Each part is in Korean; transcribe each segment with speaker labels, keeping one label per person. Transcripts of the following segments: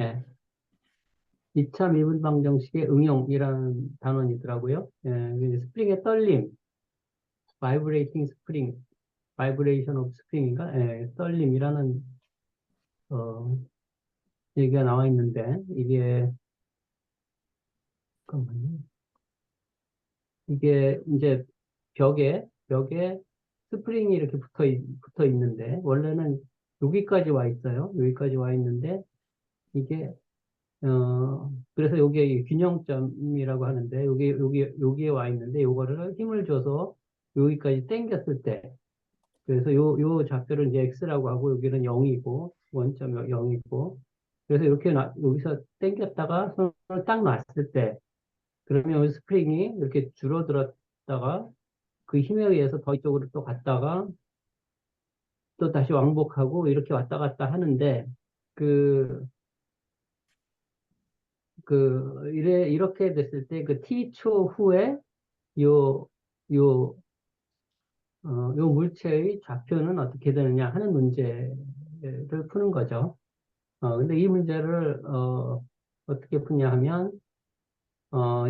Speaker 1: 예. 2차 미분 방정식의 응용이라는 단원이더라고요. 예, 스프링의 떨림, vibrating spring, vibration of spring인가? 예, 떨림이라는, 어, 얘기가 나와 있는데, 잠깐만요. 이게 이제 벽에 스프링이 이렇게 붙어 있는데, 원래는 여기까지 와 있어요. 여기까지 와 있는데, 이게, 그래서 여기에 균형점이라고 하는데, 여기에 와 있는데, 요거를 힘을 줘서 여기까지 당겼을 때, 그래서 요 좌표를 이제 X라고 하고, 여기는 0이고, 원점 0이고, 그래서 이렇게 여기서 당겼다가 손을 딱 놨을 때, 그러면 여기 스프링이 이렇게 줄어들었다가, 그 힘에 의해서 더 이쪽으로 또 갔다가, 또 다시 왕복하고, 이렇게 왔다 갔다 하는데, 그, 이렇게 됐을 때, 그 T초 후에, 요, 요, 요 물체의 좌표는 어떻게 되느냐 하는 문제를 푸는 거죠. 근데 이 문제를, 어떻게 푸냐 하면,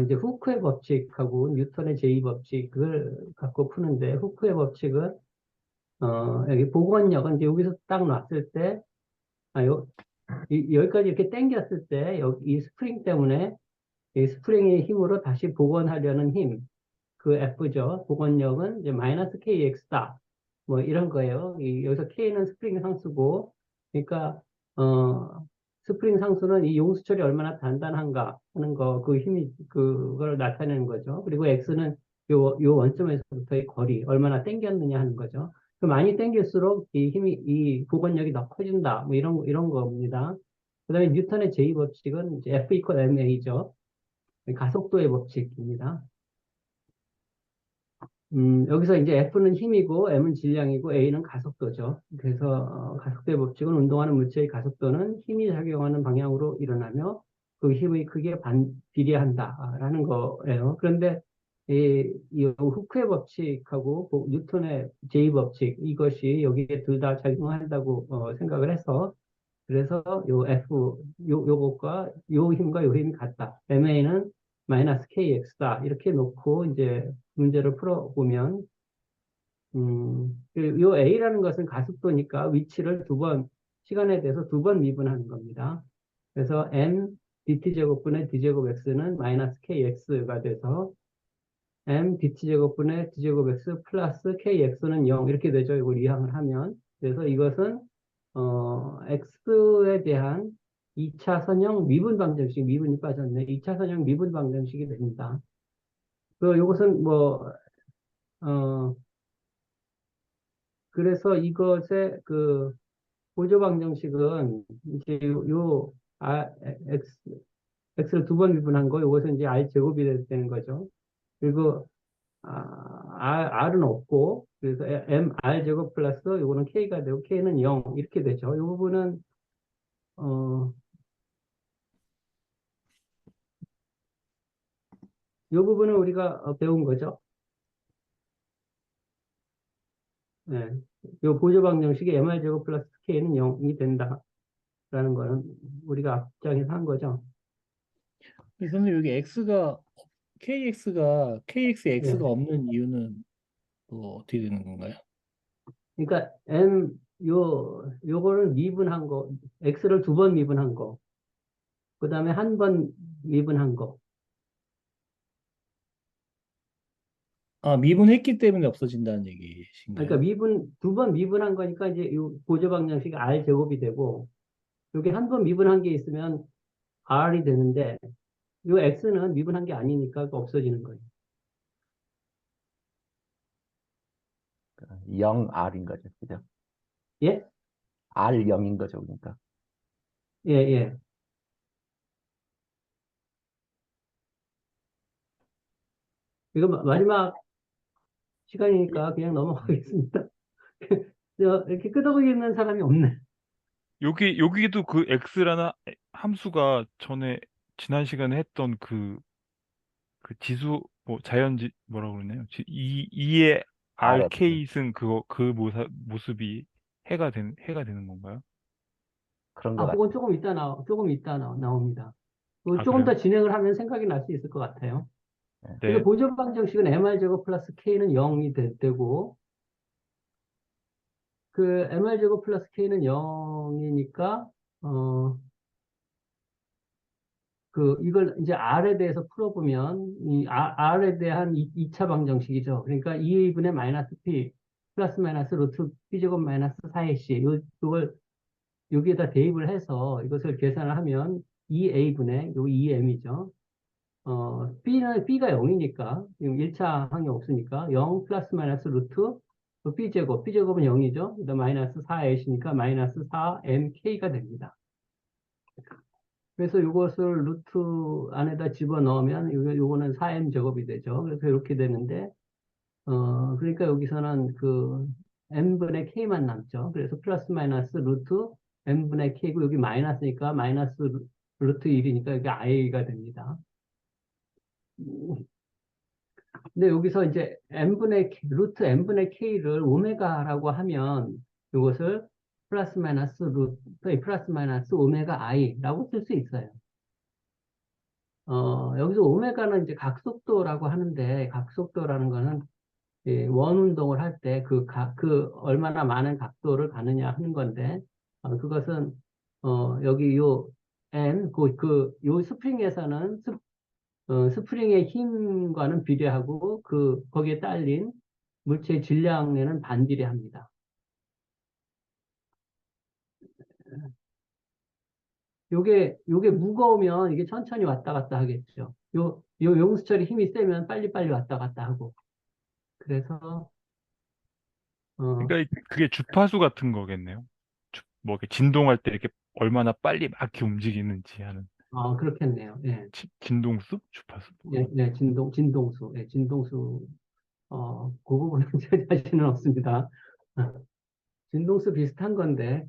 Speaker 1: 이제 후크의 법칙하고 뉴턴의 제2법칙을 갖고 푸는데, 후크의 법칙은, 여기 복원력은 이제 여기서 딱 놨을 때, 아, 여기까지 이렇게 당겼을 때, 여기 이 스프링 때문에, 이 스프링의 힘으로 다시 복원하려는 힘, 그 F죠. 복원력은 이제 마이너스 KX다. 뭐 이런 거예요. 여기서 K는 스프링 상수고, 그러니까, 스프링 상수는 이 용수철이 얼마나 단단한가 하는 거, 그 힘이, 그걸 나타내는 거죠. 그리고 X는 요 원점에서부터의 거리, 얼마나 당겼느냐 하는 거죠. 많이 당길수록 이 힘이, 이 복원력이 더 커진다. 뭐 이런 겁니다. 그 다음에 뉴턴의 제2법칙은 이제 F 이퀄 ma죠. 가속도의 법칙입니다. 여기서 이제 F는 힘이고, M은 질량이고, A는 가속도죠. 그래서, 가속도의 법칙은 운동하는 물체의 가속도는 힘이 작용하는 방향으로 일어나며, 그 힘의 크기에 비례한다라는 거예요. 그런데, 이 후크의 법칙하고 뉴턴의 제2법칙, 이것이 여기에 둘 다 작용한다고 생각을 해서, 그래서 요 F, 요것과 요 힘과 요 힘이 같다. MA는 마이너스 KX다. 이렇게 놓고 이제 문제를 풀어보면, 요 A라는 것은 가속도니까 위치를 시간에 대해서 두 번 미분하는 겁니다. 그래서 M dt제곱분의 d제곱 x는 마이너스 kx가 돼서 M dt제곱분의 d제곱 x 플러스 kx는 0 이렇게 되죠. 이걸 이항을 하면. 그래서 이것은 x에 대한 2차 선형 미분 방정식, 미분이 빠졌네. 2차 선형 미분 방정식이 됩니다. 요것은 뭐, 어, 그래서 이것의 보조 방정식은 이제 x를 두 번 미분한 거, 요것은 이제 r 제곱이 되는 거죠. 그리고, r은 없고, 그래서 r 제곱 플러스 요거는 k가 되고, k는 0 이렇게 되죠. 이 부분은, 어, 이 부분은 우리가 배운 거죠. 네. 요 보조 방정식의 mr 제곱 플러스 k는 0이 된다라는 거는 우리가 앞장에서 한 거죠.
Speaker 2: 선생님 여기 KX가
Speaker 1: 예.
Speaker 2: 없는 이유는 또 어떻게 되는 건가요?
Speaker 1: 그러니까 요거를 미분한 거, x를 두 번 미분한 거, 그 다음에 한 번 미분한 거.
Speaker 2: 아, 미분했기 때문에 없어진다는
Speaker 1: 그러니까
Speaker 2: 얘기신가요?
Speaker 1: 두 번 미분한 거니까 이제 요 보조 방정식이 r 제곱이 되고, 요게 한 번 미분한 게 있으면 r이 되는데, 요 x는 미분한 게 아니니까 없어지는 거예요.
Speaker 3: 0R인 거죠. 그죠?
Speaker 1: 예?
Speaker 3: R 0인 거죠. 그러니까.
Speaker 1: 예, 예. 이거 마지막 시간이니까 그냥 넘어가겠습니다. 이렇게 끄덕이는 사람이 없네.
Speaker 4: 여기도 그 x라는 함수가 전에 지난 시간에 했던 그 지수 뭐 자연지 뭐라고 그러나요? 이의
Speaker 3: RF.
Speaker 4: RK 승 그거 모습이 해가 되는 건가요?
Speaker 3: 그런 것
Speaker 1: 아,
Speaker 3: 같아요.
Speaker 1: 그건 조금 이따 나옵니다.
Speaker 4: 아,
Speaker 1: 조금
Speaker 4: 그래요?
Speaker 1: 더 진행을 하면 생각이 날 수 있을 것 같아요. 그래서
Speaker 4: 네.
Speaker 1: 보조 방정식은 mr제곱 플러스 k는 0이 되고, 그 mr제곱 플러스 k는 0이니까, 이걸 이제 R에 대해서 풀어보면, R에 대한 2차 방정식이죠. 그러니까 2A분의 마이너스 P, 플러스 마이너스 루트 P제곱 마이너스 4AC, 이걸 여기에다 대입을 해서 이것을 계산을 하면 2A분의 요 2M이죠. B가 0이니까, 지금 1차 항이 없으니까, 0 플러스 마이너스 루트 B제곱은 0이죠. 그다음 마이너스 4A시니까 마이너스 4MK가 됩니다. 그래서 이것을 루트 안에다 집어넣으면 요거는 4m 제곱이 되죠. 그래서 이렇게 되는데 그러니까 여기서는 그 n분의 k만 남죠. 그래서 플러스 마이너스 루트 n분의 k고 여기 마이너스니까 마이너스 루트 1이니까 여기 i가 됩니다. 근데 여기서 이제 루트 n분의 k를 오메가라고 하면 이것을 플러스 마이너스 오메가 i라고 쓸 수 있어요. 여기서 오메가는 이제 각속도라고 하는데, 각속도라는 거는 원 운동을 할 때 얼마나 많은 각도를 가느냐 하는 건데, 그것은, 여기 요 스프링에서는 스프링의 힘과는 비례하고, 거기에 딸린 물체의 질량에는 반비례합니다. 요게 무거우면 이게 천천히 왔다 갔다 하겠죠. 요 용수철이 힘이 세면 빨리빨리 왔다 갔다 하고. 그래서, 어,
Speaker 4: 그러니까 그게 주파수 같은 거겠네요. 뭐 이렇게 진동할 때 이렇게 얼마나 빨리 막 이렇게 움직이는지 하는
Speaker 1: 그렇겠네요. 예,
Speaker 4: 진동수? 주파수?
Speaker 1: 예, 예, 진동수, 예, 진동수, 그 부분은 제 자신은 없습니다. 진동수 비슷한 건데,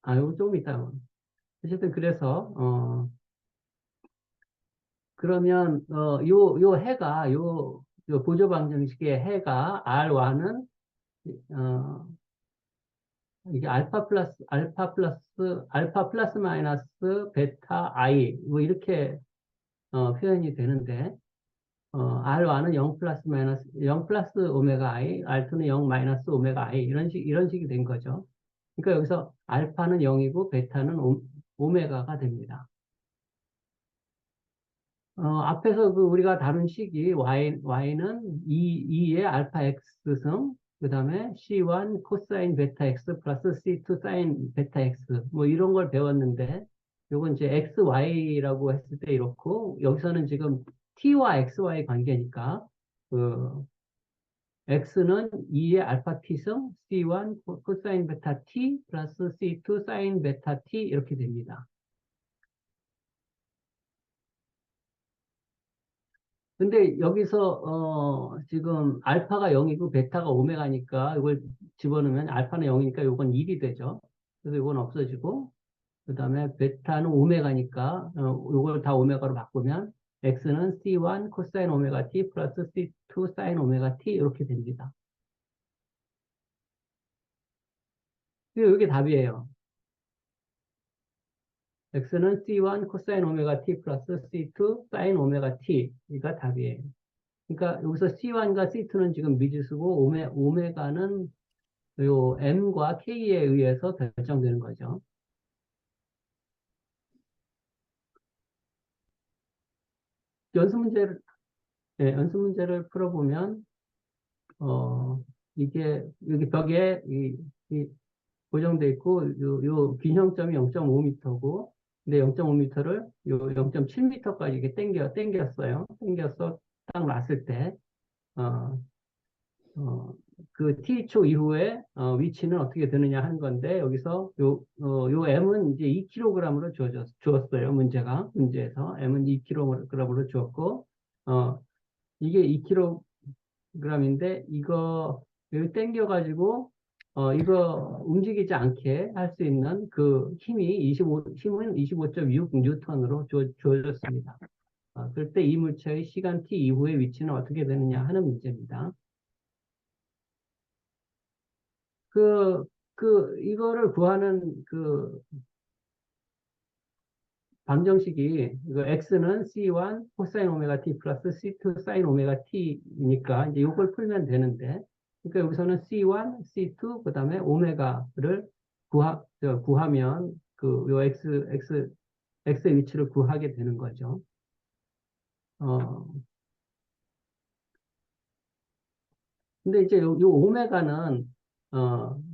Speaker 1: 이거 조금 이따. 어쨌든 그래서, 그러면, 요 해가, 요 보조방정식의 해가 R와는, 어, 이게 알파 플러스 마이너스 베타 I, 뭐 이렇게, 표현이 되는데, R1은 0 플러스 마이너스, 0 플러스 오메가 I, R2는 0 마이너스 오메가 I, 이런 식이 된 거죠. 그러니까 여기서 알파는 0이고, 베타는 오메가가 됩니다. 앞에서 우리가 다룬 식이 Y는 2의 알파 X승, 그 다음에 C1 코사인 베타 X 플러스 C2 사인 베타 X, 뭐 이런 걸 배웠는데, 요건 이제 XY라고 했을 때 이렇고, 여기서는 지금 T와 XY 관계니까, 그, X는 2의 알파 T승, C1 코사인 베타 T 플러스 C2 사인 베타 T 이렇게 됩니다. 근데 여기서 지금 알파가 0이고 베타가 오메가니까 이걸 집어넣으면 알파는 0이니까 이건 1이 되죠. 그래서 이건 없어지고 그다음에 베타는 오메가니까 이걸 다 오메가로 바꾸면 x는 C1 코사인 오메가 t 플러스 C2 사인 오메가 t 이렇게 됩니다. 이게 답이에요. x는 C1 코사인 오메가 t 플러스 C2 사인 오메가 t가 답이에요. 그러니까 여기서 C1과 C2는 지금 미지수고 오메가는 요 M과 K에 의해서 결정되는 거죠. 연습 문제를, 연습 문제를 풀어보면, 이게, 여기 벽에 고정돼 있고, 요 균형점이 0.5m고, 근데 0.5m를 요 0.7m까지 이렇게 땡겼어요. 땡겨서 딱 놨을 때, 어, 그 t초 이후에 위치는 어떻게 되느냐 하는 건데 여기서 요 m은 이제 2kg으로 주었어요. 문제에서 m은 2kg으로 주었고 이게 2kg인데 이거 여기 당겨가지고 이거 움직이지 않게 할 수 있는 그 힘은 25.6 뉴턴으로 주어졌습니다. 그럴 때 이 물체의 시간 t 이후의 위치는 어떻게 되느냐 하는 문제입니다. 이거를 구하는 방정식이, x는 c1 코사인 오메가 t 플러스 c2 사인 오메가 t니까 이제 이걸 풀면 되는데, 그러니까 여기서는 c1, c2, 그 다음에 오메가를 구하면 요 x의 위치를 구하게 되는 거죠. 근데 이제 요 오메가는,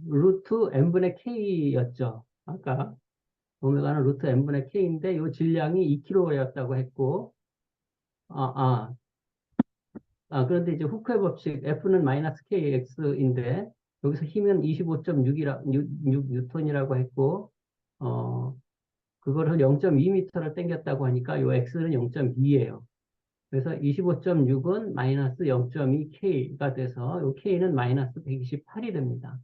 Speaker 1: 루트 n분의 k였죠. 아까 오메가는 루트 n분의 k인데 요 질량이 2kg였다고 했고, 아, 아, 그런데 이제 후크의 법칙 F는 마이너스 kx인데 여기서 힘은 25.6 뉴턴이라고 했고, 그거를 0.2m를 당겼다고 하니까 요 x는 0.2예요. 그래서 25.6은 마이너스 0.2k가 돼서 요 k는 마이너스 128이 됩니다.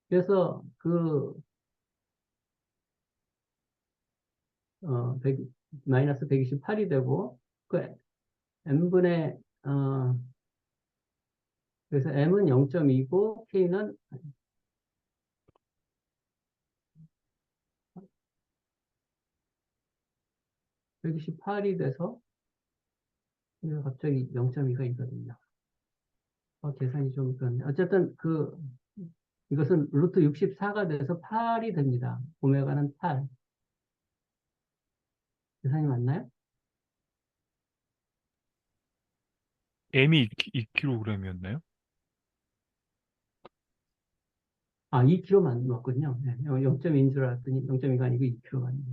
Speaker 1: 그래서 어, 100 마이너스 128이 되고, 그 m분의, 그래서 m은 0.2고 k는 128이 돼서 이거 갑자기 0.2가 있거든요. 계산이 좀 그렇네. 어쨌든 이것은 루트 64가 돼서 8이 됩니다. 오메가는 8. 계산이 맞나요?
Speaker 4: m이 2kg이었나요?
Speaker 1: 2kg만 맞거든요. 네, 0.2인 줄 알았더니 0.2가 아니고 2kg가 아니고.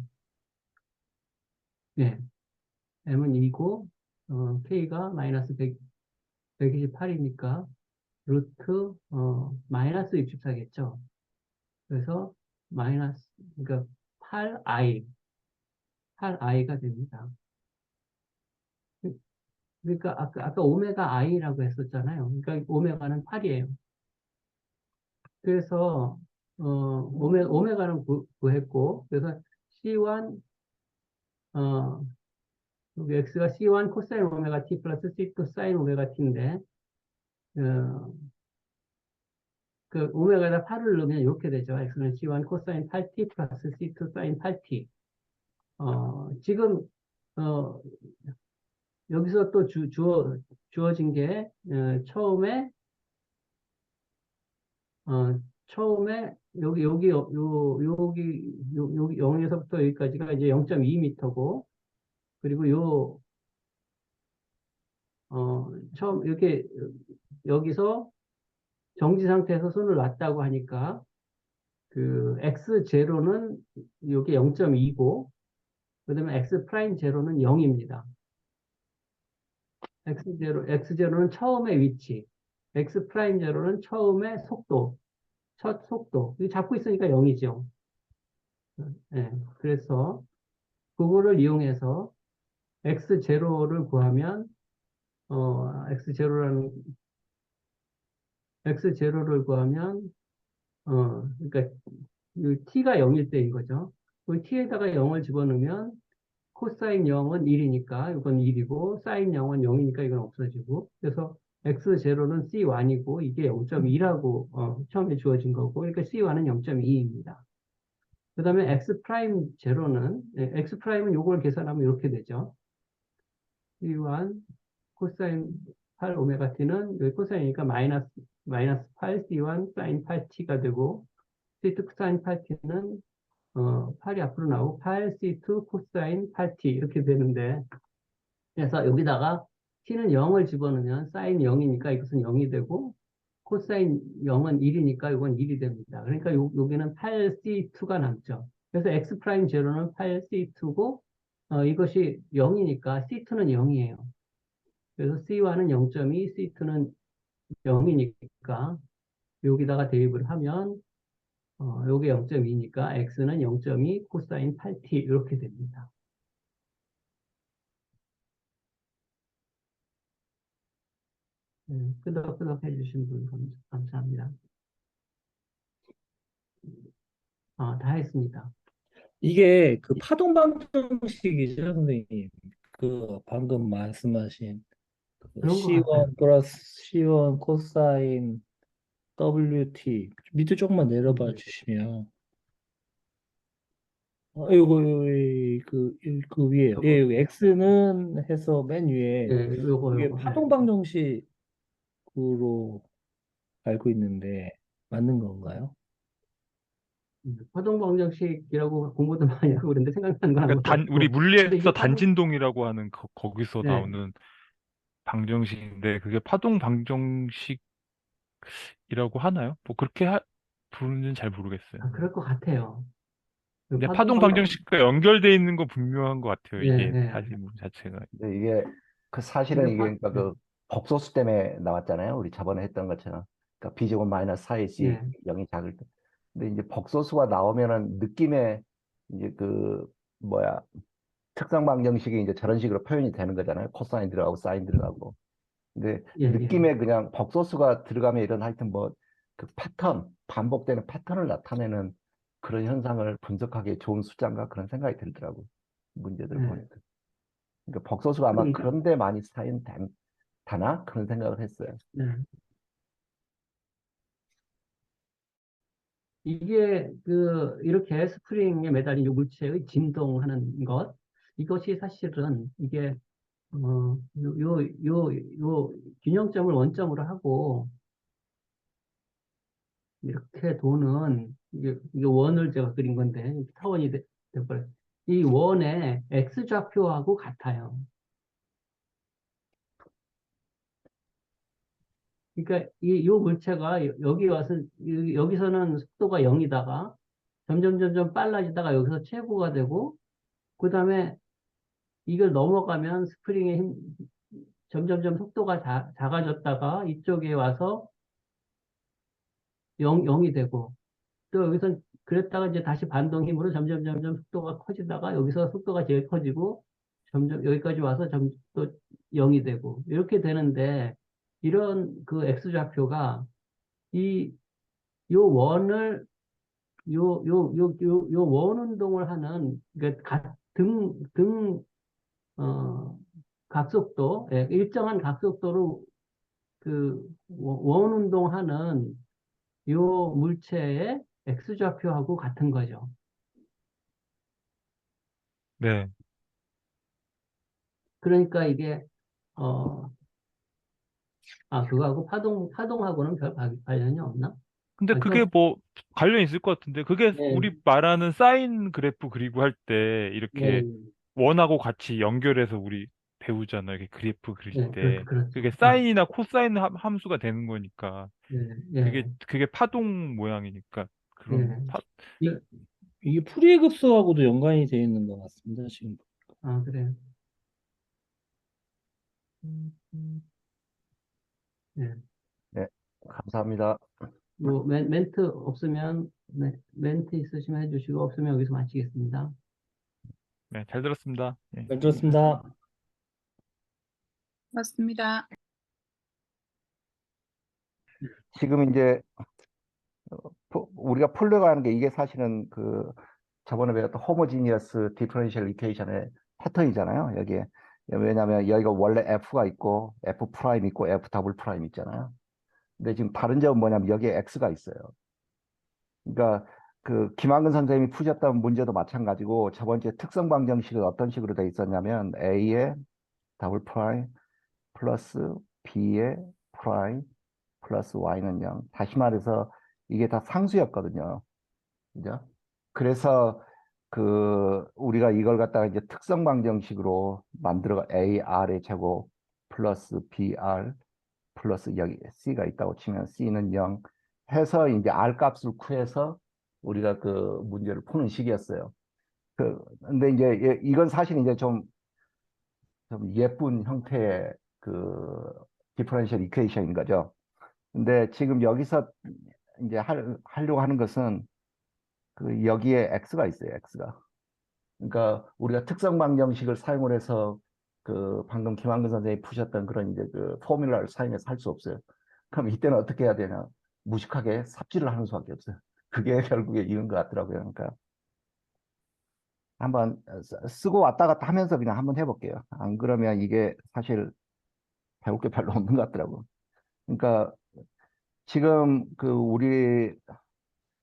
Speaker 1: 네, m은 2고, k가 마이너스 128이니까 루트, 마이너스 64겠죠. 그래서 마이너스, 그러니까 8i가 됩니다. 그러니까 아까 오메가 i라고 했었잖아요. 그러니까 오메가는 8이에요. 그래서 오메가는 구했고, 그래서 C1, 여기 x가 C1 코사인 오메가 t 플러스 C2 사인 오메가 t인데, 어, 그 오메가에다 8을 넣으면 이렇게 되죠. x는 C1 코사인 8t 플러스 C2 사인 8t. 지금 어, 여기서 또 주어진 게, 처음에 여기 0에서부터 여기까지가 이제 0.2m고, 그리고 처음 이렇게 여기서 정지 상태에서 손을 놨다고 하니까 x0는 여기 0.2고, 그다음에 x 프라임 제로는 0입니다. x0는 처음의 위치, x 프라임 제로는 처음의 속도, 첫 속도. 이거 잡고 있으니까 0이죠. 네, 그래서 그거를 이용해서 x0를 구하면, x0라는, x0를 구하면, 그러니까 이 t가 0일 때인 거죠. 그 t에다가 0을 집어넣으면 코사인 0은 1이니까 이건 1이고, 사인 0은 0이니까 이건 없어지고, 그래서 x0는 c1이고 이게 0.2라고 처음에 주어진 거고, 그러니까 c1은 0.2입니다. 그 다음에 x 프라임 제로는, x 프라임은 요걸 계산하면 이렇게 되죠. c1 코사인 8 오메가 t는 여기 코사인이니까 마이너스 8 c1 사인 8t가 되고, c2 사인 8t는 8이 앞으로 나오고 8c2 코사인 8t 이렇게 되는데, 그래서 여기다가 t는 0을 집어넣으면 사인 0이니까 이것은 0이 되고, 코사인 0은 1이니까 이건 1이 됩니다. 그러니까 여기는 8c2가 남죠. 그래서 x 프라임 제로는 8c2고, 이것이 0이니까 c2는 0이에요. 그래서 c1은 0.2, c2는 0이니까 여기다가 대입을 하면 요게 0.2니까 x는 0.2 코사인 8t 이렇게 됩니다. 끄덕끄덕 해주신 분 감사합니다. 다 했습니다.
Speaker 2: 이게 그 파동 방정식이죠, 선생님. 그 방금 말씀하신 그
Speaker 1: 그런 것 같아요.
Speaker 2: C1 플러스 C1 코사인 WT 밑에 조금만 내려봐 주시면 그 위에 예,
Speaker 1: 요거,
Speaker 2: 여기 X는 해서 맨 위에
Speaker 1: 예,
Speaker 2: 이게
Speaker 1: 요거.
Speaker 2: 파동 방정식으로 알고 있는데 맞는 건가요?
Speaker 1: 파동방정식이라고 공부도 많이 하고 그런데 생각나는 건
Speaker 4: 그러니까
Speaker 1: 아무것도
Speaker 4: 우리
Speaker 1: 없고. 근데
Speaker 4: 물리에서
Speaker 1: 이게
Speaker 4: 단진동이라고 하는 거기서
Speaker 1: 네.
Speaker 4: 나오는 방정식인데 그게 파동 방정식이라고 하나요? 뭐 그렇게 부르는지는 잘 모르겠어요.
Speaker 1: 그럴 것 같아요. 그
Speaker 4: 근데 파동 방정식과 연결돼 있는 거 분명한 것 같아요.
Speaker 1: 예,
Speaker 4: 이게
Speaker 1: 예.
Speaker 4: 사실 자체가.
Speaker 3: 근데 이게 그 사실은
Speaker 1: 근데
Speaker 3: 이게 그러니까 그 복소수 때문에 나왔잖아요. 우리 저번에 했던 것처럼. 그러니까 b제곱 마이너스 4ac
Speaker 1: 예,
Speaker 3: 0이 작을 때. 근데 이제 복소수가 나오면은 느낌에 이제 그 뭐야 특성 방정식이 이제 저런 식으로 표현이 되는 거잖아요. 코사인 들어가고 사인 들어가고. 근데
Speaker 1: 예, 예.
Speaker 3: 느낌에 그냥 복소수가 들어가면 이런 하여튼 뭐 그 패턴, 반복되는 패턴을 나타내는 그런 현상을 분석하기에 좋은 숫자인가 그런 생각이 들더라고. 문제들
Speaker 1: 예.
Speaker 3: 보니까. 그러니까 복소수가 아마
Speaker 1: 그러니까,
Speaker 3: 그런 데 많이 다나 그런 생각을 했어요.
Speaker 1: 예. 이게 이렇게 스프링에 매달린 이 물체의 진동하는 것, 이것이 사실은 이게, 요 균형점을 원점으로 하고, 이렇게 도는, 이게 원을 제가 그린 건데, 타원이 돼버려요. 이 원의 X좌표하고 같아요. 그러니까 요 물체가 여기 와서, 여기서는 속도가 0이다가, 점점 빨라지다가 여기서 최고가 되고, 그 다음에 이걸 넘어가면 스프링의 힘, 점점점 속도가 작아졌다가 이쪽에 와서 0이 되고 또 여기서 그랬다가 이제 다시 반동 힘으로 점점 속도가 커지다가 여기서 속도가 제일 커지고 점점 여기까지 와서 또 0이 되고 이렇게 되는데 이런 그 X좌표가 이 요 원을 요 원 운동을 하는 그러니까 어, 각속도, 예, 일정한 각속도로 원 운동하는 요 물체의 X좌표하고 같은 거죠.
Speaker 4: 네.
Speaker 1: 그러니까 이게, 그거하고 파동하고는 별 관련이 없나?
Speaker 4: 근데 그게
Speaker 1: 그래서,
Speaker 4: 뭐 관련 있을 것 같은데 그게
Speaker 1: 예,
Speaker 4: 우리 말하는 사인 그래프 그리고 할 때
Speaker 1: 예,
Speaker 4: 이렇게 원하고 같이 연결해서 우리 배우잖아요. 이렇게 그래프 그릴
Speaker 1: 예,
Speaker 4: 때
Speaker 1: 그렇죠.
Speaker 4: 그게
Speaker 1: 예,
Speaker 4: 사인이나 코사인 함수가 되는 거니까
Speaker 1: 예,
Speaker 4: 그게
Speaker 1: 예,
Speaker 4: 그게 파동 모양이니까 그런
Speaker 1: 예. 이-
Speaker 2: 이게 풀이의 급소하고도 연관이 되어 있는 것 같습니다. 지금.
Speaker 1: 그래요. 예.
Speaker 3: 네, 감사합니다.
Speaker 1: 뭐, 멘트 없으면, 멘트 있으시면 해주시고, 없으면 여기서 마치겠습니다.
Speaker 4: 네, 잘 들었습니다. 예.
Speaker 2: 잘 들었습니다.
Speaker 5: 맞습니다.
Speaker 3: 지금 이제 우리가 풀려고 하는 게 이게 사실은 그 저번에 배웠던 호모지니어스 디퍼런셜 이퀘이션의 패턴이잖아요. 여기에 왜냐하면 여기가 원래 F가 있고 F 프라임 있고 F 더블 프라임 있잖아요. 근데 지금 다른 점은 뭐냐면 여기에 X가 있어요. 그러니까 그 김한근 선생님이 푸셨던 문제도 마찬가지고 저번 주에 특성 방정식은 어떤 식으로 돼 있었냐면 A의 더블 프라임 플러스 B의 프라임 플러스 Y는 0. 다시 말해서 이게 다 상수였거든요. 그죠? 그래서 그 우리가 이걸 갖다가 이제 특성 방정식으로 만들어 AR의 제곱 플러스 BR 플러스 여기 C가 있다고 치면 C는 0 해서 이제 R 값을 구해서 우리가 그 문제를 푸는 식이었어요. 근데 이제 이건 사실 이제 좀 예쁜 형태의 그 디퍼런셜 이퀘이션인 거죠. 근데 지금 여기서 이제 하려고 하는 것은 그 여기에 x가 있어요, x가. 그러니까 우리가 특성 방정식을 사용을 해서 그 방금 김한근 선생님이 푸셨던 그런 이제 그 포뮬러를 사용해서 할 수 없어요. 그럼 이때는 어떻게 해야 되냐? 무식하게 삽질을 하는 수밖에 없어요. 그게 결국에 이런 것 같더라고요. 그러니까 한번 쓰고 왔다 갔다 하면서 그냥 한번 해볼게요. 안 그러면 이게 사실 배울 게 별로 없는 것 같더라고. 그러니까 지금 그 우리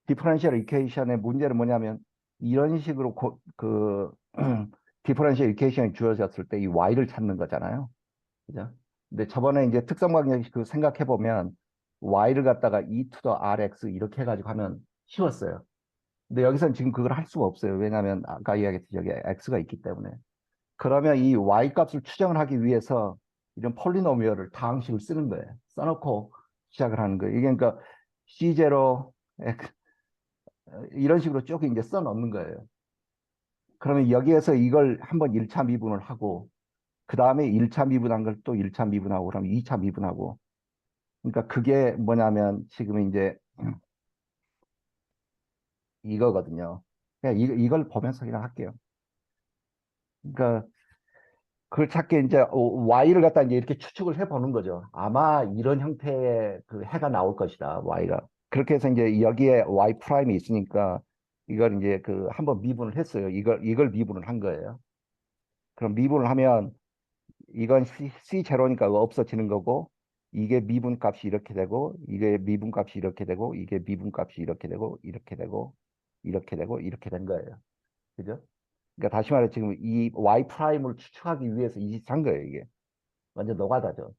Speaker 3: 디퍼런셜 이퀘이션의 문제는 뭐냐면 이런 식으로 그 디퍼런셜 이퀘이션이 주어졌을 때 이 y를 찾는 거잖아요. 그죠? 근데 저번에 이제 특성방정식 그 생각해 보면 y를 갖다가 e to the rx 이렇게 해가지고 하면 쉬웠어요. 근데 여기서는 지금 그걸 할 수가 없어요. 왜냐하면 아까 이야기했듯이 여기 x가 있기 때문에. 그러면 이 y 값을 추정을 하기 위해서 이런 폴리노미얼을 다항식을 쓰는 거예요. 써놓고 시작을 하는 거예요. 이게 그러니까 C0 이런 식으로 쭉 이제 써 넣는 거예요. 그러면 여기에서 이걸 한번 1차 미분을 하고 그 다음에 1차 미분한 걸 또 1차 미분하고 그러면 2차 미분하고 그러니까 그게 뭐냐면 지금 이제 이거거든요. 그냥 이걸 보면서 그냥 할게요. 그러니까 그걸 찾게 이제 y를 갖다 이제 이렇게 추측을 해보는 거죠. 아마 이런 형태의 그 해가 나올 것이다. y가. 그렇게 해서 이제 여기에 y 프라임이 있으니까 이걸 이제 그 한번 미분을 했어요. 이걸 미분을 한 거예요. 그럼 미분을 하면 이건 C0니까 없어지는 거고 이게 미분 값이 이렇게 되고 이게 미분 값이 이렇게 되고 이게 미분 값이 이렇게 되고 이렇게 되고 이렇게 되고 이렇게 된 거예요. 그죠? 그러니까 다시 말해 지금 이 y 프라임을 추측하기 위해서 이 짓을 한 거예요, 이게. 완전 노가다죠.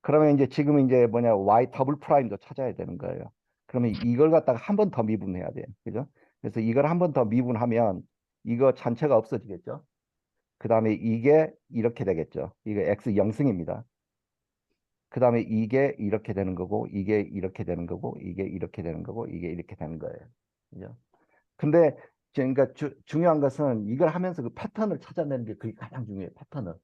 Speaker 3: 그러면 이제 지금 이제 뭐냐 y 더블 프라임도 찾아야 되는 거예요. 그러면 이걸 갖다가 한 번 더 미분해야 돼요. 그죠? 그래서 이걸 한 번 더 미분하면 이거 전체가 없어지겠죠. 그 다음에 이게 이렇게 되겠죠. 이게 x 영승입니다. 그 다음에 이게 이렇게 되는 거고 이게 이렇게 되는 거고 이게 이렇게 되는 거고 이게 이렇게 되는 거예요. 그죠? 근데 그러니까 중요한 것은 이걸 하면서 그 패턴을 찾아내는 게 그게 가장 중요해요. 패턴을.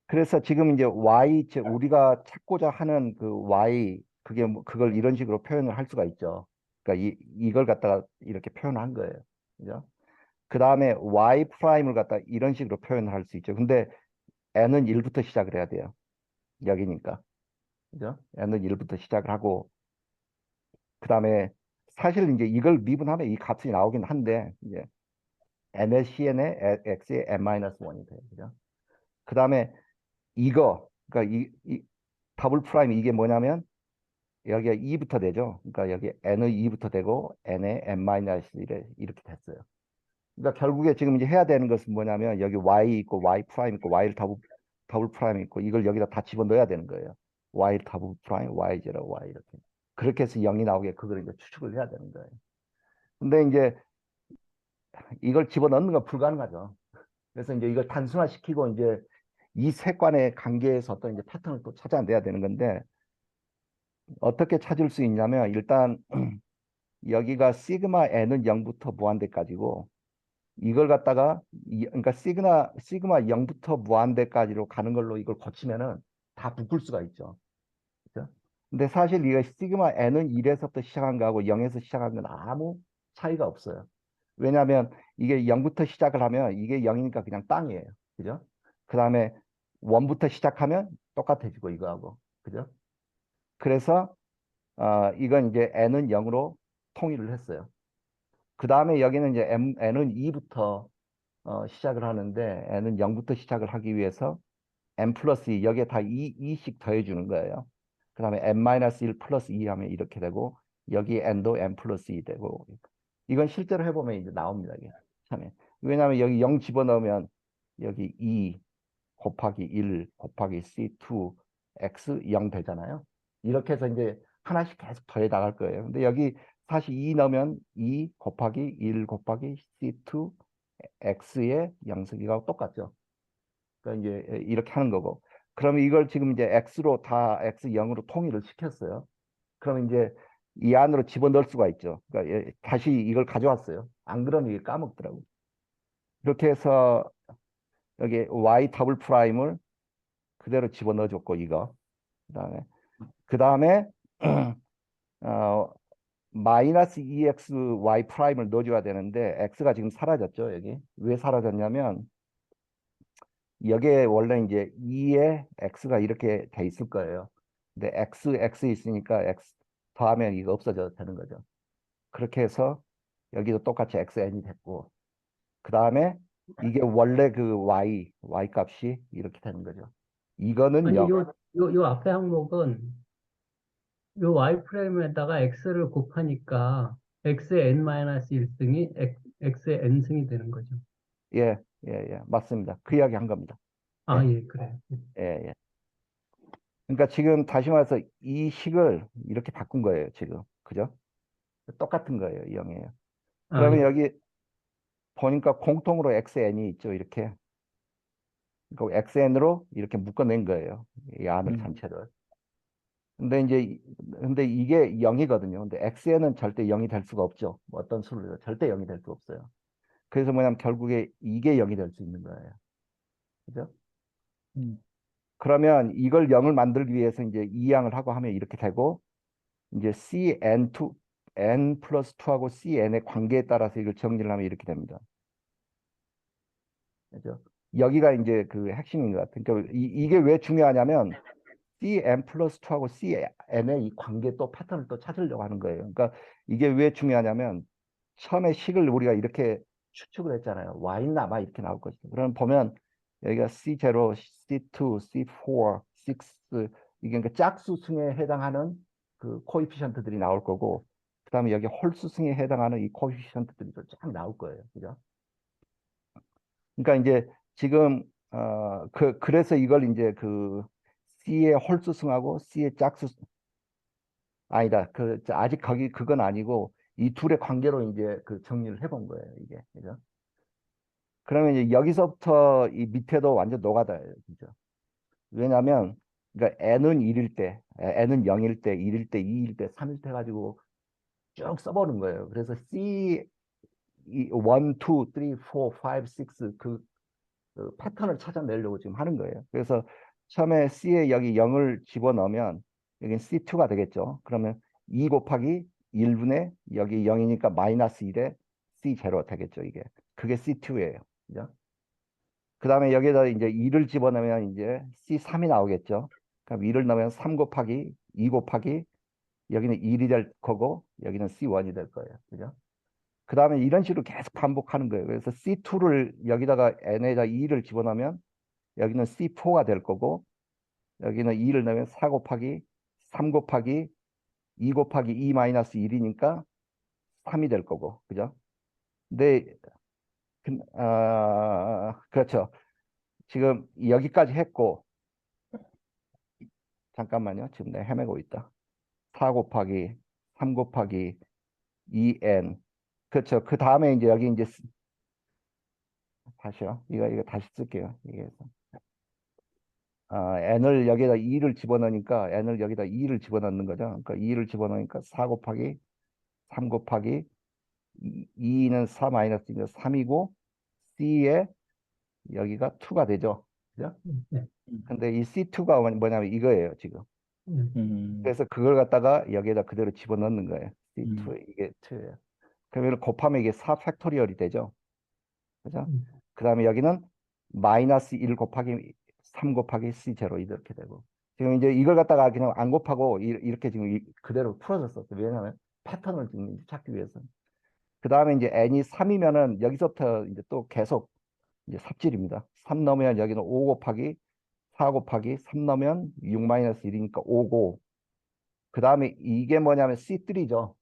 Speaker 3: 그래서 지금 이제 y 우리가 찾고자 하는 그 y 그게 그걸 이런 식으로 표현을 할 수가 있죠. 그러니까 이걸 갖다가 이렇게 표현한 거예요. 그죠? 그 다음에 y 프라임을 갖다 이런 식으로 표현을 할 수 있죠. 근데 n은 1부터 시작을 해야 돼요. 여기니까. 그죠? n은 1부터 시작을 하고 그 다음에 사실 이제 이걸 미분하면 이 값이 나오긴 한데 이제 n의 cn의 x의 n-1이 돼요. 그죠? 그 다음에 이거 그러니까 이 더블 프라임 이게 뭐냐면 여기가 2부터 되죠. 그러니까 여기 n의 2부터 되고 n의 n-1 이렇게 됐어요. 그러니까 결국에 지금 이제 해야 되는 것은 뭐냐면 여기 y 있고 y 프라임 있고 y를 더블 프라임 있고 이걸 여기다 다 집어넣어야 되는 거예요. y 더블 프라임, y0, y 이렇게. 그렇게 해서 0이 나오게 그걸 이제 추측을 해야 되는 거예요. 근데 이제 이걸 집어넣는 건 불가능하죠. 그래서 이제 이걸 단순화시키고 이제 이 세 관의 관계에서 어떤 이제 패턴을 또 찾아내야 되는 건데 어떻게 찾을 수 있냐면 일단 여기가 시그마 n은 0부터 무한대까지고 이걸 갖다가 그러니까 시그마 0부터 무한대까지로 가는 걸로 이걸 고치면은 다 묶을 수가 있죠. 그죠? 근데 사실 이거 시그마 n은 1에서부터 시작한 거하고 0에서 시작한 건 아무 차이가 없어요. 왜냐하면 이게 0부터 시작을 하면 이게 0이니까 그냥 땅이에요. 그죠? 그 다음에 1부터 시작하면 똑같아지고 이거하고. 그죠? 그래서 이건 이제 n은 0으로 통일을 했어요. 그 다음에 여기는 이제 n은 2부터 시작을 하는데 n은 0부터 시작을 하기 위해서 n 플러스 2 여기에 다 2씩 더해주는 거예요. 그 다음에 n-1 플러스 2 하면 이렇게 되고 여기 n도 n 플러스 2 되고 이건 실제로 해보면 이제 나옵니다. 이게. 참에. 왜냐하면 여기 0 집어넣으면 여기 2 곱하기 1 곱하기 C2 X 0 되잖아요. 이렇게 해서 이제 하나씩 계속 더해 나갈 거예요. 근데 여기 사실 2 넣으면 2 곱하기 1 곱하기 C2 X의 양수기가 똑같죠. 그러니까 이제 이렇게 하는 거고. 그러면 이걸 지금 이제 X로 다 X0으로 통일을 시켰어요. 그러면 이제 이 안으로 집어넣을 수가 있죠. 그러니까 다시 이걸 가져왔어요. 안 그러면 이게 까먹더라고요. 이렇게 해서 여기 Y 더블 프라임을 그대로 집어넣어줬고 이거 그다음에 어, 마이너스 2x y 프라임을 넣어줘야 되는데 x가 지금 사라졌죠. 여기 왜 사라졌냐면 여기에 원래 이제 2에 x가 이렇게 돼 있을 거예요. 근데 x 있으니까 x 더하면 이거 없어져 되는 거죠. 그렇게 해서 여기도 똑같이 xn이 됐고 그 다음에 이게 원래 그 y 값이 이렇게 되는 거죠. 이거는
Speaker 1: 아니,
Speaker 3: 0.
Speaker 1: 요 앞에 항목은 요 y 프레임에다가 x를 곱하니까 x의 n-1승이 x의 n승이 되는 거죠.
Speaker 3: 예, 예, 예, 맞습니다. 그 이야기 한 겁니다.
Speaker 1: 아,
Speaker 3: 예,
Speaker 1: 예, 그래.
Speaker 3: 예, 예. 그러니까 지금 다시 말해서 이 식을 이렇게 바꾼 거예요, 지금. 그죠? 똑같은 거예요, 이 형이에요.
Speaker 1: 아,
Speaker 3: 그러면
Speaker 1: 예.
Speaker 3: 여기 보니까 공통으로 xn이 있죠, 이렇게. 그 xn으로 이렇게 묶어낸 거예요. 이 안을
Speaker 2: 음,
Speaker 3: 전체를. 근데 이제 근데 이게 0이거든요. 근데 xn은 절대 0이 될 수가 없죠. 뭐 어떤 수를 절대 0이 될 수 없어요. 그래서 뭐냐면 결국에 이게 0이 될 수 있는 거예요. 그죠?
Speaker 2: 음,
Speaker 3: 그러면 이걸 0을 만들기 위해서 이제 이항을 하고 하면 이렇게 되고 이제 cn2 n 플러스 2하고 cn의 관계에 따라서 이걸 정리를 하면 이렇게 됩니다. 그죠? 여기가 이제 그 핵심인 것 같아요. 그러니까 이게 왜 중요하냐면 cn 플러스 2하고 cn의 이 관계 또 패턴을 또 찾으려고 하는 거예요. 그러니까 이게 왜 중요하냐면 처음에 식을 우리가 이렇게 추측을 했잖아요. y는 아마 이렇게 나올 것이다. 그럼 보면 여기가 C0, C2, C4, 6 이게 그러니까 짝수승에 해당하는 그 코에피션트들이 나올 거고 그다음에 여기 홀수승에 해당하는 이 코에피션트들이 쫙 나올 거예요. 그죠? 그러니까 이제 지금 그래서 이걸 이제 그 C의 홀수승하고 C의 짝수승 아니다. 아직 거기 그건 아니고 이 둘의 관계로 이제 그 정리를 해본 거예요. 이게. 그죠? 그러면 이제 여기서부터 이 밑에도 완전 노가다예요. 그죠? 왜냐하면 그러니까 n은 1일 때, n은 0일 때, 1일 때, 2일 때, 3일 때 가지고 쭉 써보는 거예요. 그래서 C 1, 2, 3, 4, 5, 6 그 패턴을 찾아내려고 지금 하는 거예요. 그래서 처음에 C에 여기 0을 집어넣으면 여기 C2가 되겠죠. 그러면 2 곱하기 1분의 여기 0이니까 마이너스 1에 C0 되겠죠. 이게. 그게 C2예요. 그죠? 그 다음에 여기에다 이제 2를 집어넣으면 이제 C3이 나오겠죠. 그럼 2를 넣으면 3 곱하기 2 곱하기 여기는 1이 될 거고 여기는 C1이 될 거예요. 그죠? 그 다음에 이런 식으로 계속 반복하는 거예요. 그래서 C2를 여기다가 n에다 2를 집어넣으면 여기는 C4가 될 거고 여기는 2를 넣으면 4 곱하기 3 곱하기 2 곱하기 2 마이너스 1이니까 3이 될 거고 그죠? 근데 그렇죠. 지금 여기까지 했고 잠깐만요. 지금 내가 헤매고 있다. 4 곱하기 3 곱하기 2n 그렇죠. 그 다음에 이제 여기 이제 다시요. 이거 다시 쓸게요. 이게 n을 여기다 2를 집어넣으니까 n을 여기다 2를 집어넣는 거죠. 그러니까 2를 집어넣으니까 4 곱하기 3 곱하기 2는 4 마이너스 3이고 c에 여기가 2가 되죠. 그죠?
Speaker 1: 네.
Speaker 3: 근데 이 C2가 뭐냐면 이거예요, 지금.
Speaker 1: 음,
Speaker 2: 음,
Speaker 3: 그래서 그걸 갖다가 여기에다 그대로 집어넣는 거예요.
Speaker 2: 음,
Speaker 3: C2 이게 2예요. 그러면 곱하면 이게 4 팩토리얼이 되죠. 그죠?
Speaker 1: 음,
Speaker 3: 그 다음에 여기는 마이너스 1 곱하기 3 곱하기 C0 이렇게 되고. 지금 이제 이걸 갖다가 그냥 안 곱하고 이렇게 지금 그대로 풀어졌었어요. 왜냐하면 패턴을 지금 찾기 위해서. 그 다음에 이제 n이 3이면은 여기서부터 이제 또 계속 이제 삽질입니다. 3 넣으면 여기는 5 곱하기 4 곱하기 3 넣으면 6 마이너스 1이니까 5고 그 다음에 이게 뭐냐면 C3죠.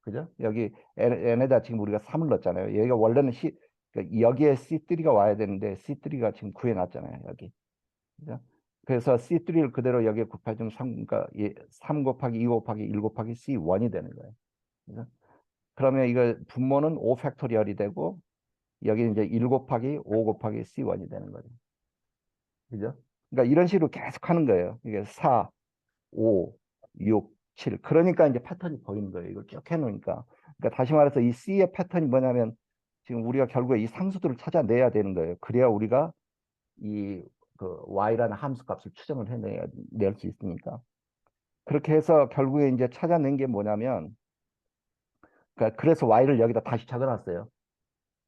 Speaker 3: 그죠? 여기 n에다 지금 우리가 3을 넣었잖아요. 여기가 원래는 그러니까 여기에 C3가 와야 되는데 C3가 지금 구해놨잖아요. 여기. 그죠? 그래서 C3를 그대로 여기에 곱해주면 3, 그러니까 3 곱하기 2 곱하기 1 곱하기 C1이 되는 거예요. 그죠? 그러면 이거 분모는 5 팩토리얼이 되고 여기 이제 1 곱하기 5 곱하기 C1이 되는 거죠. 그죠? 그러니까 이런 식으로 계속 하는 거예요. 이게 4, 5, 6, 7. 그러니까 이제 패턴이 보이는 거예요. 이걸 쭉 해놓으니까. 그러니까 다시 말해서 이 C의 패턴이 뭐냐면 지금 우리가 결국에 이 상수들을 찾아내야 되는 거예요. 그래야 우리가 이 그 y라는 함수 값을 추정을 낼 수 있으니까. 그렇게 해서 결국에 이제 찾아낸 게 뭐냐면 그러니까 그래서 y를 여기다 다시 적어놨어요.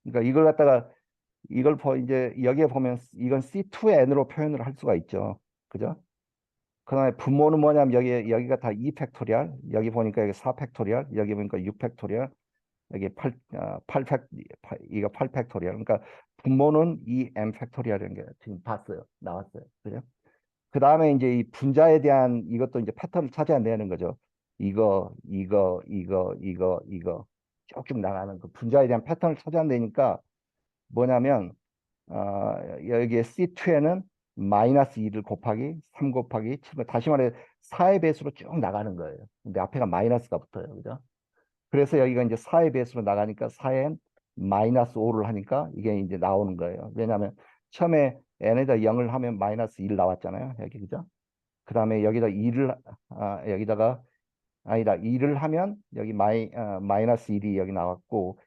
Speaker 3: 그러니까 이걸 갖다가 이제 여기에 보면 이건 C2의 n으로 표현을 할 수가 있죠. 그죠? 그다음에 분모는 뭐냐면 여기가 다 2 팩토리얼, 여기 보니까 여기 4 팩토리얼, 여기 보니까 6 팩토리얼, 여기 8 이거 8 팩토리얼. 그러니까 분모는 2m 팩토리얼이라는 게 지금 봤어요. 나왔어요. 그죠? 그 다음에 이제 이 분자에 대한 이것도 이제 패턴을 찾아내는 거죠. 이거 쭉쭉 나가는 그 분자에 대한 패턴을 찾아내니까 뭐냐면 여기에 C2에는 마이너스 2를 곱하기 3 곱하기 7, 다시 말해 4의 배수로 쭉 나가는 거예요. 근데 앞에가 마이너스가 붙어요. 그죠? 그래서 여기가 이제 4의 배수로 나가니까 4n 마이너스 5를 하니까 이게 이제 나오는 거예요. 왜냐하면 처음에 n에다 0을 하면 마이너스 1 나왔잖아요. 여기 그죠? 그 다음에 여기다 2를 여기다가 아니다 2를 하면 여기 마이너스 1이 여기 나왔고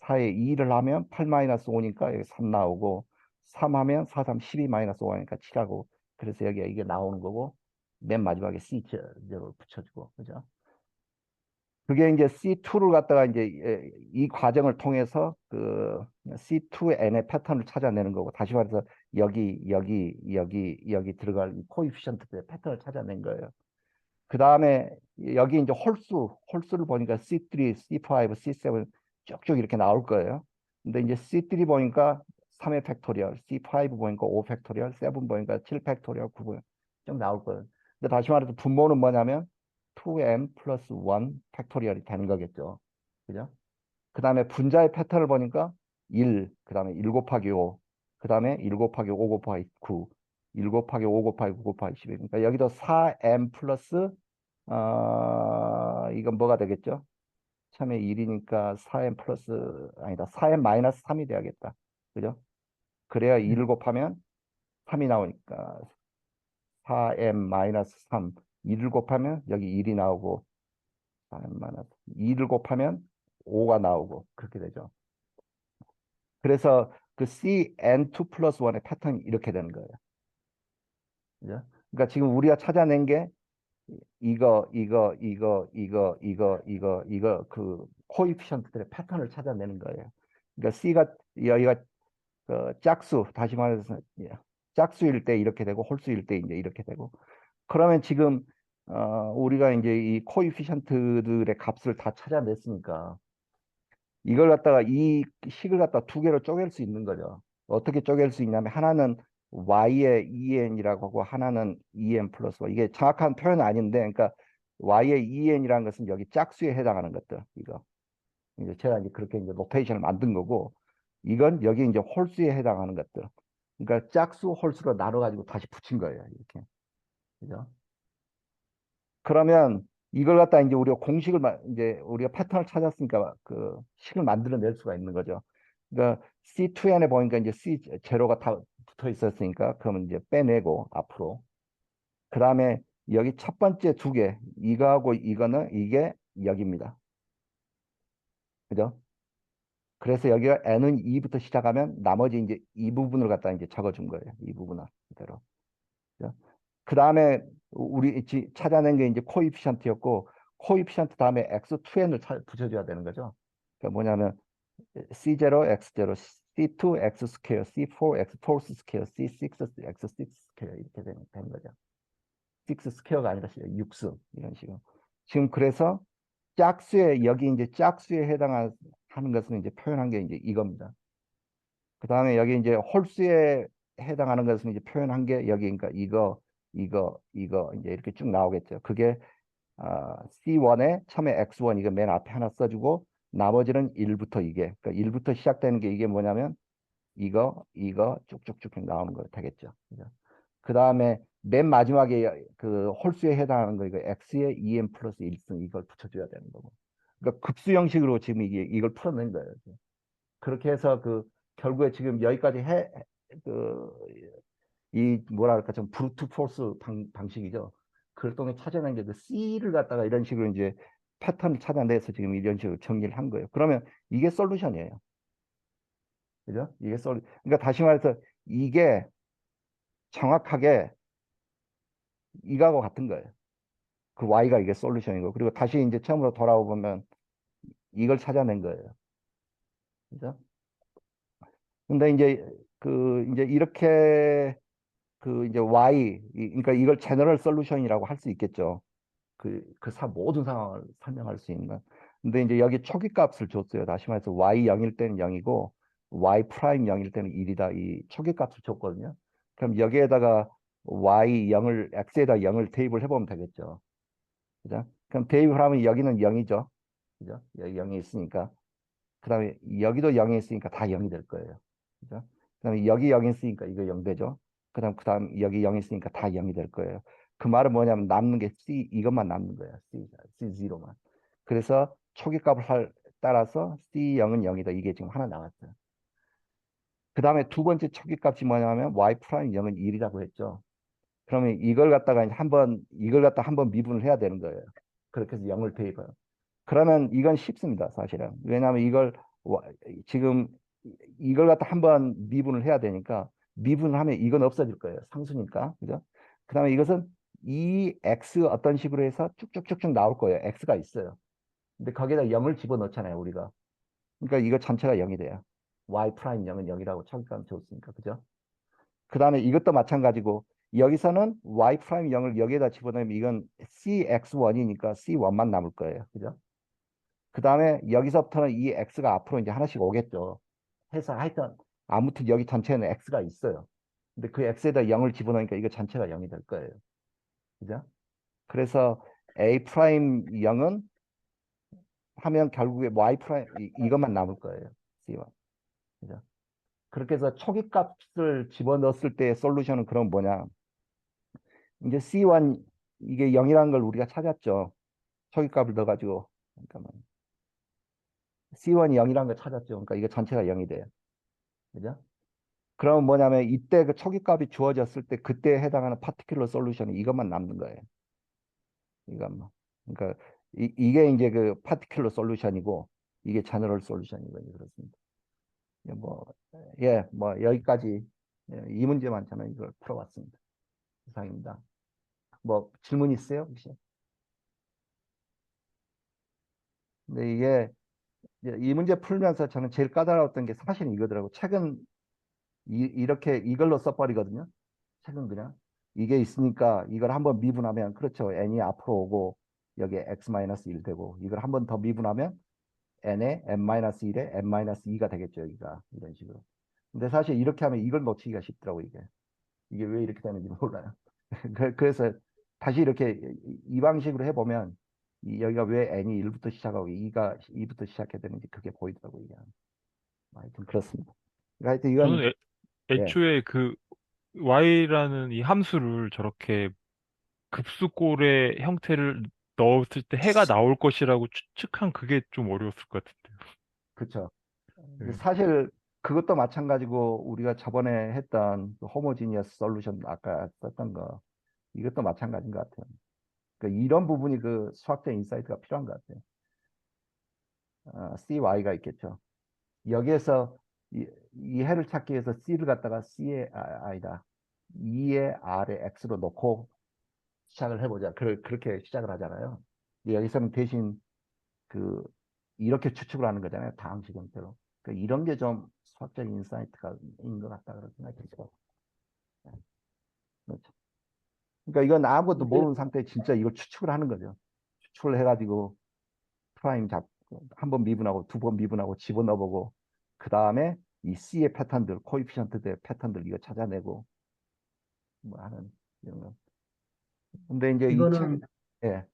Speaker 3: 4에 2를 하면 8 마이너스 5니까 여기 3 나오고 3 하면 4, 3, 12 마이너스 5 하니까 7하고 그래서 여기 이게 나오는 거고 맨 마지막에 C0를 붙여주고 그죠? 그게 이제 C2를 갖다가 이제 이 과정을 통해서 그 C2n의 패턴을 찾아내는 거고 다시 말해서 여기 들어갈 이 코에피션트의 패턴을 찾아낸 거예요. 그 다음에 여기 이제 홀수를 보니까 C3, C5, C7 쭉쭉 이렇게 나올 거예요. 근데 이제 C3 보니까 3의 팩토리얼, C5 보니까 5 팩토리얼, 7 보니까 7 팩토리얼, 9 쭉 나올 거예요. 근데 다시 말해서 분모는 뭐냐면 2m 플러스 1 팩토리얼이 되는 거겠죠. 그죠? 그 다음에 분자의 패턴을 보니까 1, 그 다음에 1 곱하기 5, 그 다음에 1 곱하기 5 곱하기 9, 1 곱하기 5 곱하기 9 곱하기 11. 그러니까 여기도 4m 플러스 이건 뭐가 되겠죠? 처음에 1이니까 4m 플러스 아니다. 4m 마이너스 3이 돼야겠다. 그죠? 그래야 2를 곱하면 3이 나오니까 4m 마이너스 3. 2를 곱하면 여기 1이 나오고 4m 마이너스 2를 곱하면 5가 나오고 그렇게 되죠. 그래서 그 CN2 플러스 1의 패턴이 이렇게 되는 거예요. 그죠? 그러니까 지금 우리가 찾아낸 게 이거 그 코에피션트들의 패턴을 찾아내는 거예요. 그러니까 C가 여기가 그 짝수 다시 말해서 짝수일 때 이렇게 되고 홀수일 때 이제 이렇게 되고 그러면 지금 우리가 이제 이 코에피션트들의 값을 다 찾아냈으니까 이걸 갖다가 이 식을 갖다 두 개로 쪼갤 수 있는 거죠. 어떻게 쪼갤 수 있냐면 하나는 y의 en이라고 하고 하나는 en 플러스 1. 이게 정확한 표현은 아닌데 그러니까 y의 en이라는 것은 여기 짝수에 해당하는 것들 이거 이제 제가 이제 그렇게 이제 노테이션을 만든 거고 이건 여기 이제 홀수에 해당하는 것들 그러니까 짝수 홀수로 나눠 가지고 다시 붙인 거예요. 이렇게 그죠? 그러면 이걸 갖다 이제 우리가 이제 우리가 패턴을 찾았으니까 그 식을 만들어낼 수가 있는 거죠. 그러니까 C2n에 보니까 이제 C0가 다 붙어 있었으니까 그러면 이제 빼내고 앞으로 그 다음에 여기 첫 번째 두 개 이거하고 이거는 이게 여기입니다. 그죠? 그래서 여기가 n은 2부터 시작하면 나머지 이제 이 부분을 갖다 이제 적어준 거예요. 이 부분을 그대로. 그 다음에 우리 찾아낸 게 이제 코이피션트였고 코이피션트 다음에 x2n을 붙여줘야 되는 거죠. 그러니까 뭐냐면 C0, X0, C2, X 스퀘어, C4, X 포스 스퀘어, C6, X 6 스퀘어 이렇게 되는 거죠. 6 스퀘어가 아니라 6수 이런 식으로. 지금 그래서 짝수에 여기 이제 짝수에 해당하는 것은 이제 표현한 게 이제 이겁니다. 그 다음에 여기 이제 홀수에 해당하는 것은 이제 표현한 게 여기 그러니까 이거 이제 이렇게 쭉 나오겠죠. 그게 C1에 처음에 X1 이거 맨 앞에 하나 써주고 나머지는 1부터 이게 그러니까 1부터 시작되는 게 이게 뭐냐면 이거 쭉쭉쭉 나오는 거 되겠죠. 그 다음에 맨 마지막에 그 홀수에 해당하는 거 이거 X에 2n 플러스 1승 이걸 붙여줘야 되는 거고. 그러니까 급수 형식으로 지금 이걸 풀어낸 거예요. 그렇게 해서 그 결국에 지금 여기까지 이 뭐라 그럴까 좀 브루트 포스 방식이죠. 그걸 통해 찾아낸 게 그 C를 갖다가 이런 식으로 이제 패턴을 찾아내서 지금 이런 식으로 정리를 한 거예요. 그러면 이게 솔루션이에요. 그죠? 그러니까 다시 말해서 이게 정확하게 이거하고 같은 거예요. 그 Y가 이게 솔루션이고 그리고 다시 이제 처음으로 돌아오 보면 이걸 찾아낸 거예요. 그죠? 근데 이제 이렇게 그 이제 그러니까 이걸 제너럴 솔루션이라고 할 수 있겠죠. 모든 상황을 설명할 수 있는. 근데 이제 여기 초기 값을 줬어요. 다시 말해서 y 0일 때는 0이고 y 프라임 0일 때는 1이다. 이 초기 값을 줬거든요. 그럼 여기에다가 y 0을 x에다 0을 대입을 해보면 되겠죠. 그죠? 그럼 대입을 하면 여기는 0이죠. 그죠? 여기 0이 있으니까. 그다음에 여기도 0이 있으니까 다 0이 될 거예요. 그죠? 그다음에 여기 0이 있으니까 이거 0 되죠. 그다음 여기 0이 있으니까 다 0이 될 거예요. 그 말은 뭐냐면 남는 게 C 이것만 남는 거예요. C0만. 그래서 초기 값을 따라서 C0은 0이다. 이게 지금 하나 나왔어요. 그다음에 두 번째 초기 값이 뭐냐면 Y 프라임 0은 1이라고 했죠. 그러면 이걸 갖다가 한번 미분을 해야 되는 거예요. 그렇게 해서 0을 대입해요. 그러면 이건 쉽습니다, 사실은. 왜냐하면 지금 이걸 갖다 한번 미분을 해야 되니까 미분을 하면 이건 없어질 거예요. 상수니까. 그죠? 그다음에 이것은 이 x 어떤 식으로 해서 쭉쭉쭉쭉 나올 거예요. x가 있어요. 근데 거기다 0을 집어넣잖아요, 우리가. 그러니까 이거 전체가 0이 돼요. y 프라임 0은 0이라고 처음부터 줬으니까. 그죠? 그다음에 이것도 마찬가지고 여기서는 y 프라임 0을 여기에다 집어넣으면 이건 cx1이니까 c1만 남을 거예요. 그죠? 그 다음에 여기서부터는 이 x가 앞으로 이제 하나씩 오겠죠. 해서 하여튼 아무튼 여기 전체에는 x가 있어요. 근데 그 x에다 0을 집어넣으니까 이거 전체가 0이 될 거예요. 그죠? 그래서 a 프라임 0은 하면 결국에 y 프라임 이것만 남을 거예요. c1. 그죠? 그렇게 해서 초기 값을 집어넣었을 때의 솔루션은 그럼 뭐냐? 이제 c1 이게 0이라는 걸 우리가 찾았죠. 초기 값을 넣어가지고. 잠깐만. C1이 0이라는 걸 찾았죠. 그러니까 이거 전체가 0이 돼요. 그죠? 그러면 뭐냐면 이때 그 초기 값이 주어졌을 때 그때에 해당하는 파티큘러 솔루션이 이것만 남는 거예요. 이것만. 그러니까 이게 이제 그 파티큘러 솔루션이고 이게 제너럴 솔루션이거든요. 그렇습니다. 예, 뭐 여기까지 이 문제만 저는 이걸 풀어봤습니다. 이상입니다. 뭐 질문 있어요, 혹시? 근데 이 문제 풀면서 저는 제일 까다로웠던 게 사실 이거더라고. 책은 이렇게 이걸로 써버리거든요. 책은 그냥 이게 있으니까 이걸 한번 미분하면 그렇죠. n이 앞으로 오고 여기에 x-1 되고 이걸 한번 더 미분하면 n에 n-1에 n-2가 되겠죠. 여기가 이런 식으로. 근데 사실 이렇게 하면 이걸 놓치기가 쉽더라고 이게 왜 이렇게 되는지 몰라요. 그래서 다시 이렇게 이 방식으로 해보면 여기가 왜 n이 1부터 시작하고 2가 2부터 시작해야 되는지 그게 보이더라고요. 이게. 하여튼 그렇습니다. 하여튼 이건
Speaker 4: 저는
Speaker 3: 예,
Speaker 4: 애초에 그 y라는 이 함수를 저렇게 급수꼴의 형태를 넣었을 때 해가 나올 것이라고 추측한 그게 좀 어려웠을 것 같은데요.
Speaker 3: 그렇죠.
Speaker 4: 네.
Speaker 3: 사실 그것도 마찬가지고 우리가 저번에 했던 호모지니어스 솔루션 아까 썼던 거 이것도 마찬가지인 것 같아요. 그러니까 이런 부분이 그 수학적 인사이트가 필요한 것 같아요. CY가 있겠죠. 여기에서 이 해를 찾기 위해서 C를 갖다가 C의 아니다. 2의 R의 X로 놓고 시작을 해보자. 그렇게 시작을 하잖아요. 여기서는 대신 그 이렇게 추측을 하는 거잖아요. 다항식 형태로. 그러니까 이런 게 좀 수학적 인사이트가 있는 것 같다 그런 생각이 들죠. 그렇죠. 그러니까 이건 아무것도 모르는 상태에 진짜 이걸 추측을 하는 거죠. 추측을 해가지고 프라임 잡고 한 번 미분하고 두 번 미분하고 집어넣어보고 그 다음에 이 C의 패턴들, 코이피션트들의 패턴들 이거 찾아내고 뭐 하는 이런 거. 근데 이제 이 책,
Speaker 1: 이거는,
Speaker 3: 예,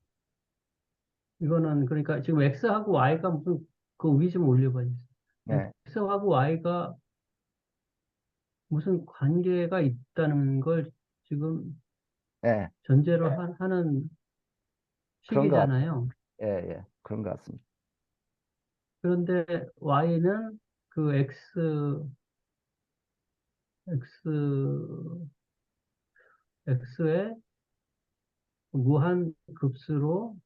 Speaker 1: 이거는 그러니까 지금 X하고 Y가 무슨 그 위 좀 올려봐 주세요.
Speaker 3: 네,
Speaker 1: X하고 Y가 무슨 관계가 있다는 걸 지금
Speaker 3: 예,
Speaker 1: 전제로 하는
Speaker 3: 그런 것 같아요.
Speaker 1: 식이잖아요.
Speaker 3: 예, 예, 그런 것 같습니다.
Speaker 1: 그런데 Y는 그 X, X의 무한 급수로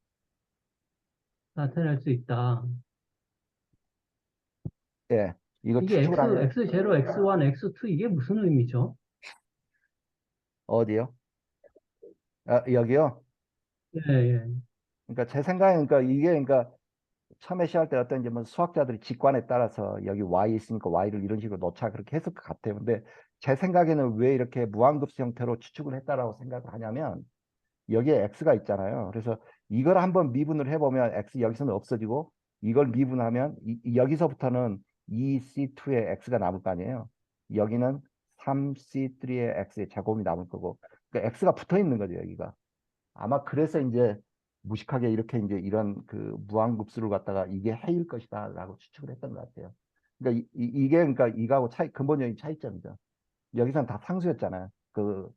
Speaker 1: 나타낼 수 있다.
Speaker 3: 예, 이거
Speaker 1: 이게
Speaker 3: 추측을 하면
Speaker 1: X0, X1, X2 이게 무슨 의미죠?
Speaker 3: 어디요? 여기요.
Speaker 1: 예, 예.
Speaker 3: 그러니까 제 생각에는 그러니까 이게 그러니까 처음에 시작할 때 어떤 이제 뭐 수학자들이 직관에 따라서 여기 y 있으니까 y를 이런 식으로 놓자 그렇게 했을 것 같아요. 근데 제 생각에는 왜 이렇게 무한급수 형태로 추측을 했다라고 생각을 하냐면 여기에 x가 있잖아요. 그래서 이걸 한번 미분을 해보면 x 여기서는 없어지고 이걸 미분하면 여기서부터는 2C2의 x가 남을 거 아니에요. 여기는 3C3의 x의 제곱이 남을 거고, 그러니까 x가 붙어 있는 거죠, 여기가. 아마 그래서 이제 무식하게 이렇게 이제 이런 그 무한급수를 갖다가 이게 해일 것이다라고 추측을 했던 것 같아요. 그러니까 이게 그러니까 이거하고 근본적인 차이점이죠. 여기서는 다 상수였잖아요. 그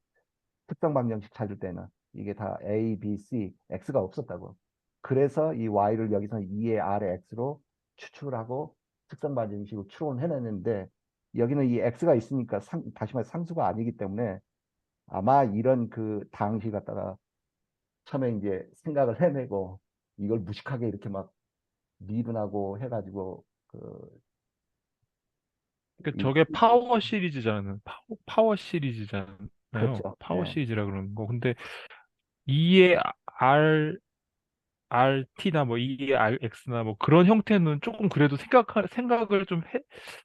Speaker 3: 특성 방정식 찾을 때는 이게 다 A, B, C, X가 없었다고. 그래서 이 Y를 여기서 2의 R의 X로 추측을 하고 특성 방정식으로 추론을 해냈는데 여기는 이 X가 있으니까 다시 말해 상수가 아니기 때문에 아마 이런 그 당식 갖다가 처음에 이제 생각을 해내고 이걸 무식하게 이렇게 막 미분하고 해가지고 그
Speaker 4: 그러니까
Speaker 3: 이,
Speaker 4: 저게 파워 시리즈잖아요. 파워 시리즈잖아요.
Speaker 3: 그렇죠.
Speaker 4: 파워
Speaker 3: 예.
Speaker 4: 시리즈라 그러는 거. 근데 2의 RT나 뭐 2의 RX나 뭐 그런 형태는 조금 그래도 생각을 좀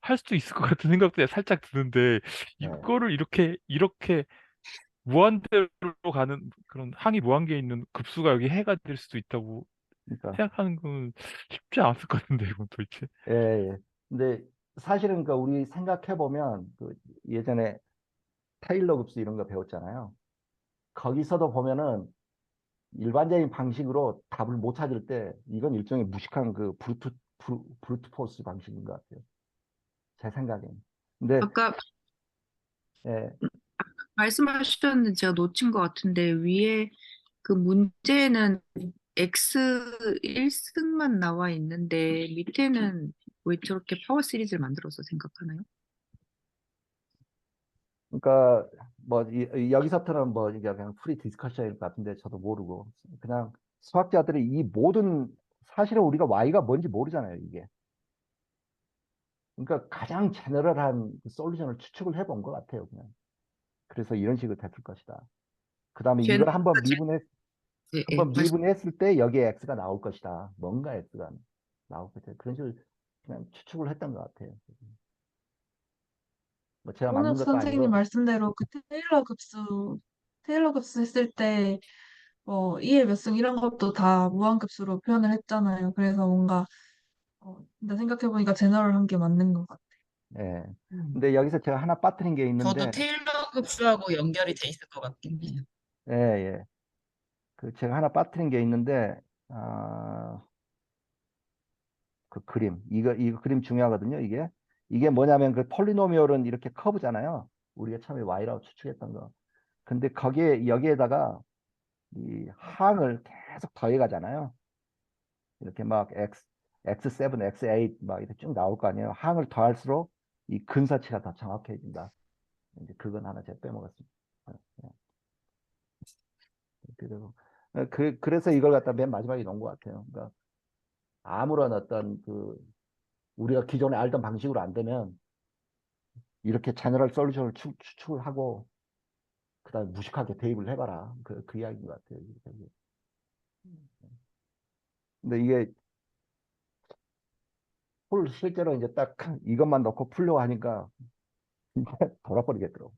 Speaker 4: 할 수도 있을 것 같은 생각도 살짝 드는데
Speaker 3: 예.
Speaker 4: 이거를 이렇게 무한대로 가는 그런 항이 무한계에 있는 급수가 여기 해가 될 수도 있다고
Speaker 3: 그러니까
Speaker 4: 생각하는 건 쉽지 않을 것 같은데 이건 도대체.
Speaker 3: 예, 예. 근데 사실은 그 우리 생각해 보면 그 예전에 테일러 급수 이런 거 배웠잖아요. 거기서도 보면은 일반적인 방식으로 답을 못 찾을 때 이건 일종의 무식한 그 브루트 포스 방식인 것 같아요. 제 생각에는. 근데
Speaker 5: 아까
Speaker 3: 예,
Speaker 5: 말씀하셨는데 제가 놓친 것 같은데 위에 그 문제는 X 1승만 나와 있는데 밑에는 왜 저렇게 파워 시리즈를 만들어서 생각하나요?
Speaker 3: 그러니까 뭐 여기서부터는 뭐 이게 그냥 프리 디스커션일 것 같은데 저도 모르고 그냥 수학자들이 이 모든 사실은 우리가 y가 뭔지 모르잖아요, 이게. 그러니까 가장 제너럴한 그 솔루션을 추측을 해본 것 같아요, 그냥. 그래서 이런 식으로 됐을 것이다. 그 다음에
Speaker 5: 쟤는
Speaker 3: 이걸
Speaker 5: 예, 예,
Speaker 3: 한번 미분했을 때 여기에 x가 나올 것이다. 뭔가 x가 나올 것이다. 그런 식으로 그냥 추측을 했던 것 같아요. 뭐 제가
Speaker 6: 오늘
Speaker 3: 맞는 것도
Speaker 6: 선생님
Speaker 3: 아니고,
Speaker 6: 말씀대로 그 테일러 급수 했을 때, 이해 몇 승 이런 것도 다 무한급수로 표현을 했잖아요. 그래서 뭔가, 근데 생각해보니까 제너럴한 게 맞는 것 같아요.
Speaker 3: 예.
Speaker 6: 음.
Speaker 3: 근데 여기서 제가 하나 빠뜨린 게
Speaker 5: 저도
Speaker 3: 있는데,
Speaker 5: 테일러 급수하고 연결이 돼 있을 것 같긴 해요.
Speaker 3: 예, 예. 그 제가 하나 빠뜨린 게 있는데, 아, 그 그림. 이거 그림 중요하거든요, 이게. 이게 뭐냐면 그 폴리노미얼은 이렇게 커브잖아요. 우리가 처음에 y라고 추측했던 거. 근데 여기에다가 이 항을 계속 더해 가잖아요. 이렇게 막 X7, X8 막 이렇게 쭉 나올 거 아니에요. 항을 더할수록 이 근사치가 더 정확해진다. 이제 그건 하나 제가 빼먹었습니다. 예, 그리고 그래서 이걸 갖다 맨 마지막에 놓은 것 같아요. 그러니까 아무런 어떤 그 우리가 기존에 알던 방식으로 안 되면 이렇게 제너럴 솔루션을 추측을 하고 그다음에 무식하게 대입을 해봐라. 그 이야기인 것 같아요. 근데 이게 실제로 이제 딱 이것만 넣고 풀려고 하니까 돌아버리겠더라고.